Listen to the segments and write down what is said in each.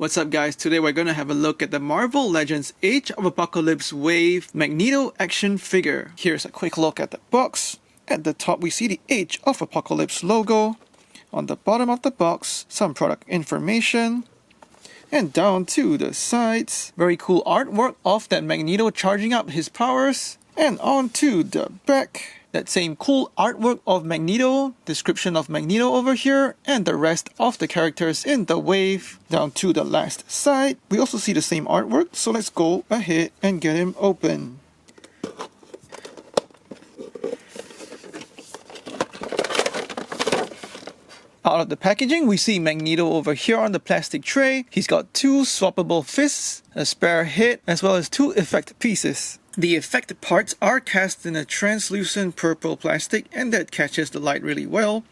What's up guys, today we're going to have a look at the Marvel Legends Age of Apocalypse Wave Magneto action figure. Here's a quick look at the box. At the top we see the Age of Apocalypse logo. On the bottom of the box, some product information. And down to the sides, very cool artwork of that Magneto charging up his powers. And on to the back, that same cool artwork of Magneto, description of Magneto over here, and the rest of the characters in the wave. Down to the last side, we also see the same artwork, so let's go ahead and get him open. Out of the packaging, we see Magneto over here on the plastic tray. He's got two swappable fists, a spare head, as well as two effect pieces. The effect parts are cast in a translucent purple plastic, and that catches the light really well.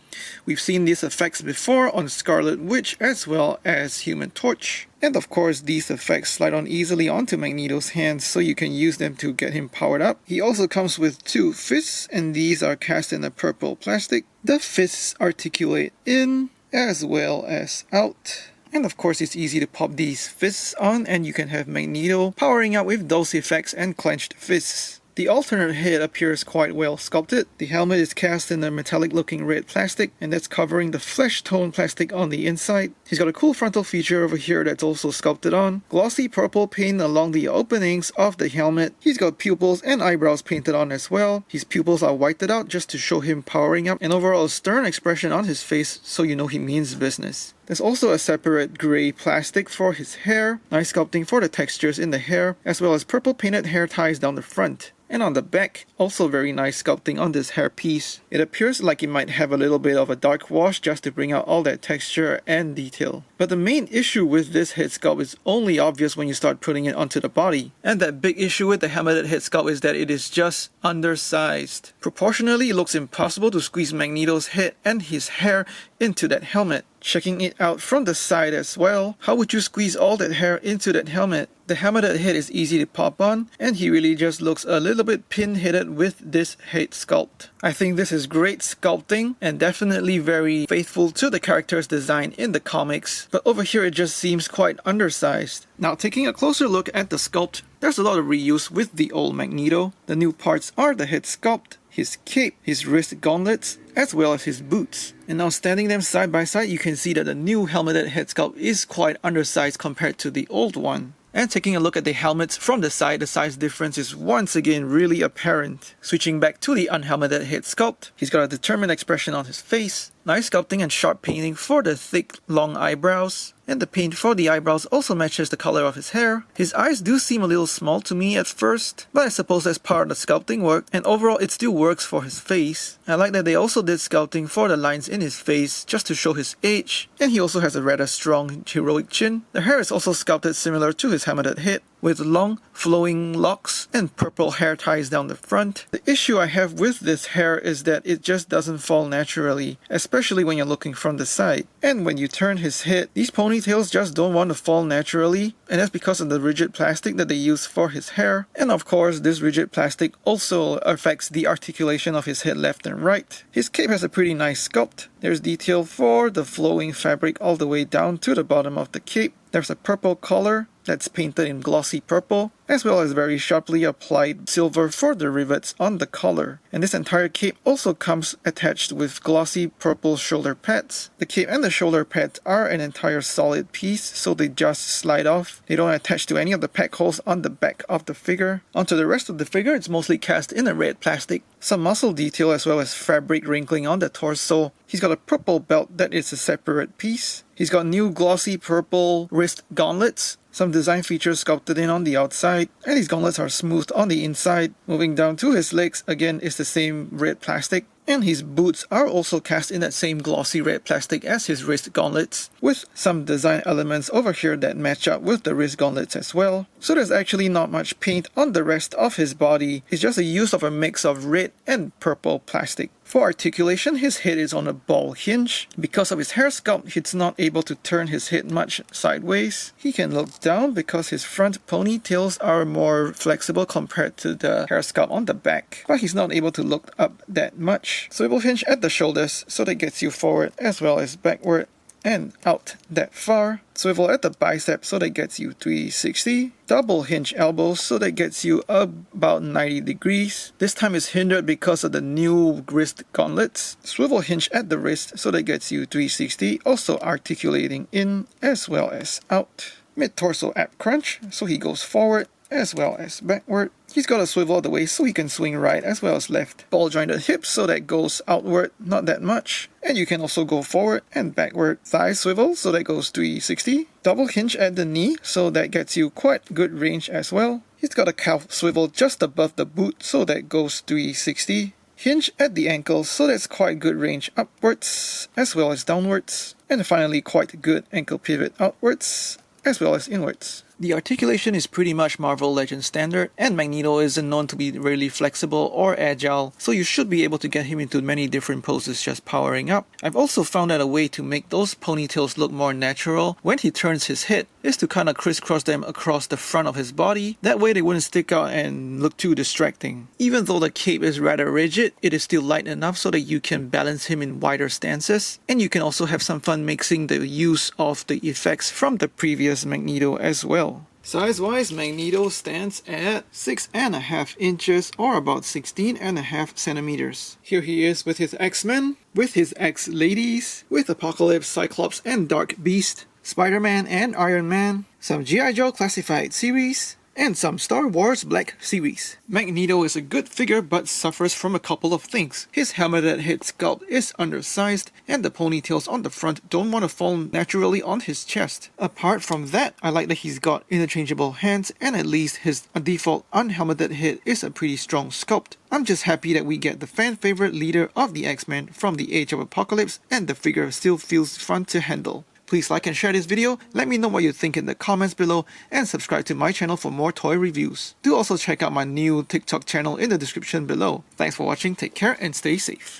We've seen these effects before on Scarlet Witch as well as Human Torch. And of course, these effects slide on easily onto Magneto's hands, so you can use them to get him powered up. He also comes with two fists, and these are cast in a purple plastic. The fists articulate in as well as out. And of course, it's easy to pop these fists on, and you can have Magneto powering up with those effects and clenched fists. The alternate head appears quite well sculpted. The helmet is cast in a metallic looking red plastic, and that's covering the flesh tone plastic on the inside. He's got a cool frontal feature over here that's also sculpted on. Glossy purple paint along the openings of the helmet. He's got pupils and eyebrows painted on as well. His pupils are whited out just to show him powering up, and overall a stern expression on his face, so you know he means business. There's also a separate grey plastic for his hair, nice sculpting for the textures in the hair, as well as purple painted hair ties down the front. And on the back, also very nice sculpting on this hair piece. It appears like it might have a little bit of a dark wash just to bring out all that texture and detail. But the main issue with this head sculpt is only obvious when you start putting it onto the body. And that big issue with the helmeted head sculpt is that it is just undersized. Proportionally, it looks impossible to squeeze Magneto's head and his hair into that helmet. Checking it out from the side as well, how would you squeeze all that hair into that helmet? The helmeted head is easy to pop on, and he really just looks a little bit pin-headed with this head sculpt. I think this is great sculpting and definitely very faithful to the character's design in the comics, but over here it just seems quite undersized. Now taking a closer look at the sculpt, there's a lot of reuse with the old Magneto. The new parts are the head sculpt, his cape, his wrist gauntlets, as well as his boots. And now standing them side by side, you can see that the new helmeted head sculpt is quite undersized compared to the old one. And taking a look at the helmets from the side, the size difference is once again really apparent. Switching back to the unhelmeted head sculpt, he's got a determined expression on his face, nice sculpting and sharp painting for the thick, long eyebrows. And the paint for the eyebrows also matches the color of his hair. His eyes do seem a little small to me at first, but I suppose that's part of the sculpting work, and overall it still works for his face. I like that they also did sculpting for the lines in his face just to show his age, and he also has a rather strong heroic chin. The hair is also sculpted similar to his helmeted head, with long flowing locks and purple hair ties down the front. The issue I have with this hair is that it just doesn't fall naturally, especially when you're looking from the side. And when you turn his head, these ponytails just don't want to fall naturally, and that's because of the rigid plastic that they use for his hair. And of course, this rigid plastic also affects the articulation of his head left and right. His cape has a pretty nice sculpt. There's detail for the flowing fabric all the way down to the bottom of the cape. There's a purple collar that's painted in glossy purple, as well as very sharply applied silver for the rivets on the collar. And this entire cape also comes attached with glossy purple shoulder pads. The cape and the shoulder pads are an entire solid piece, so they just slide off. They don't attach to any of the pack holes on the back of the figure. Onto the rest of the figure, it's mostly cast in a red plastic. Some muscle detail as well as fabric wrinkling on the torso. He's got a purple belt that is a separate piece. He's got new glossy purple wrist gauntlets. Some design features sculpted in on the outside, and these gauntlets are smoothed on the inside. Moving down to his legs, again is the same red plastic. And his boots are also cast in that same glossy red plastic as his wrist gauntlets, with some design elements over here that match up with the wrist gauntlets as well. So there's actually not much paint on the rest of his body. It's just a use of a mix of red and purple plastic. For articulation, his head is on a ball hinge. Because of his hair sculpt, he's not able to turn his head much sideways. He can look down because his front ponytails are more flexible compared to the hair sculpt on the back. But he's not able to look up that much. So it will hinge at the shoulders, so that gets you forward as well as backward. and out that far. Swivel at the bicep, so that gets you 360. Double hinge elbows, so that gets you about 90 degrees. This time is hindered because of the new wrist gauntlets. Swivel hinge at the wrist, so that gets you 360, also articulating in as well as out. Mid-torso ab crunch, so he goes forward as well as backward. He's got a swivel all the way so he can swing right as well as left. Ball jointed hips, so that goes outward, not that much. And you can also go forward and backward. Thigh swivel, so that goes 360. Double hinge at the knee, so that gets you quite good range as well. He's got a calf swivel just above the boot, so that goes 360. Hinge at the ankle, so that's quite good range upwards as well as downwards. And finally quite good ankle pivot outwards as well as inwards. The articulation is pretty much Marvel Legends standard, and Magneto isn't known to be really flexible or agile, so you should be able to get him into many different poses just powering up. I've also found out a way to make those ponytails look more natural when he turns his head, is to kind of crisscross them across the front of his body, that way they wouldn't stick out and look too distracting. Even though the cape is rather rigid, it is still light enough so that you can balance him in wider stances, and you can also have some fun mixing the use of the effects from the previous Magneto as well. Size-wise, Magneto stands at 6.5 inches or about 16.5 centimeters. Here he is with his X-Men, with his X-Ladies, with Apocalypse, Cyclops and Dark Beast, Spider-Man and Iron Man, some G.I. Joe Classified series, and some Star Wars Black series. Magneto is a good figure but suffers from a couple of things. His helmeted head sculpt is undersized, and the ponytails on the front don't want to fall naturally on his chest. Apart from that, I like that he's got interchangeable hands, and at least his default unhelmeted head is a pretty strong sculpt. I'm just happy that we get the fan favorite leader of the X-Men from the Age of Apocalypse, and the figure still feels fun to handle. Please like and share this video, let me know what you think in the comments below, and subscribe to my channel for more toy reviews. Do also check out my new TikTok channel in the description below. Thanks for watching, take care and stay safe.